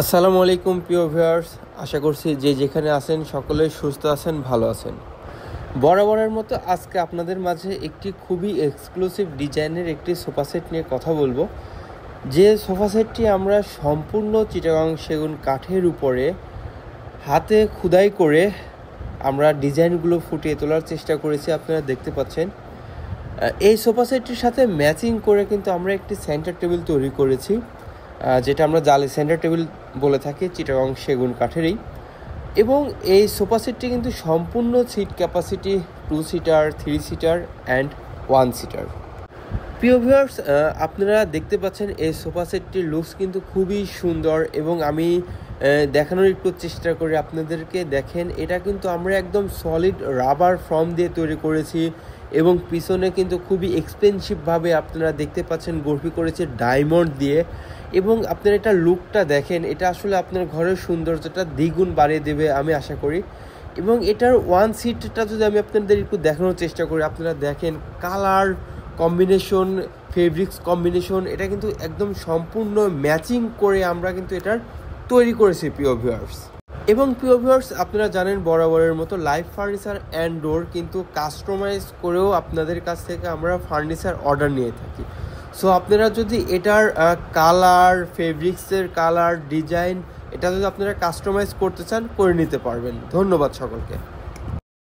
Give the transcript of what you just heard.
আসসালামু আলাইকুম প্রিয় ভিউয়ার্স, আশা করছি যে যেখানে আছেন সকলে সুস্থ আছেন, ভালো আছেন। বরাবরের মতো আজকে আপনাদের মাঝে একটি খুবই এক্সক্লুসিভ ডিজাইনের একটি সোফা সেট নিয়ে কথা বলবো। যে সোফা সেটটি আমরা সম্পূর্ণ চিটাগাং সেগুন কাঠের উপরে হাতে খোদাই করে আমরা ডিজাইনগুলো ফুটিয়ে তোলার চেষ্টা করেছি, আপনারা দেখতে পাচ্ছেন। এই সোফা সেটটির সাথে ম্যাচিং করে কিন্তু আমরা একটি সেন্টার টেবিল তৈরি করেছি, যেটা আমরা জালি সেন্টার টেবিল বলে থাকি, চিটাগাং সেগুন কাঠেরই। এবং এই সোফা সেটটি কিন্তু সম্পূর্ণ seat capacity 2 seater, 3 seater and 1 seater. প্রিয় ভিউয়ার্স, আপনারা দেখতে পাচ্ছেন এই সোফা সেটটির লুকস কিন্তু খুবই সুন্দর এবং আমি দেখানোর একটু চেষ্টা করি আপনাদেরকে। দেখেন, এটা কিন্তু আমরা একদম সলিড রাবার ফর্ম দিয়ে তৈরি করেছি এবং পিছনে কিন্তু খুবই এক্সপেন্সিভভাবে আপনারা দেখতে পাচ্ছেন গর্ফি করেছে ডায়মন্ড দিয়ে। এবং আপনারা এটা লুকটা দেখেন, এটা আসলে আপনার ঘরের সৌন্দর্যটা দ্বিগুণ বাড়িয়ে দেবে আমি আশা করি। এবং এটার 1 সিটটা যদি আমি আপনাদের একটু দেখানোর চেষ্টা করি, আপনারা দেখেন কালার কম্বিনেশন, ফেব্রিক্স কম্বিনেশন, এটা কিন্তু একদম সম্পূর্ণ ম্যাচিং করে আমরা কিন্তু এটার তৈরি করেছি প্রিয় ভিউয়ার্স। এবং প্রিয় ভিউয়ার্স, আপনারা জানেন বরাবরের মতো লাইভ ফার্নিচার অ্যান্ড ডোর কিন্তু কাস্টমাইজ করেও আপনাদের কাছ থেকে আমরা ফার্নিচার অর্ডার নিয়ে থাকি। সো আপনারা যদি এটার কালার, ফেব্রিক্সের কালার, ডিজাইন, এটা যদি আপনারা কাস্টমাইজ করতে চান, করে নিতে পারবেন। ধন্যবাদ সকলকে।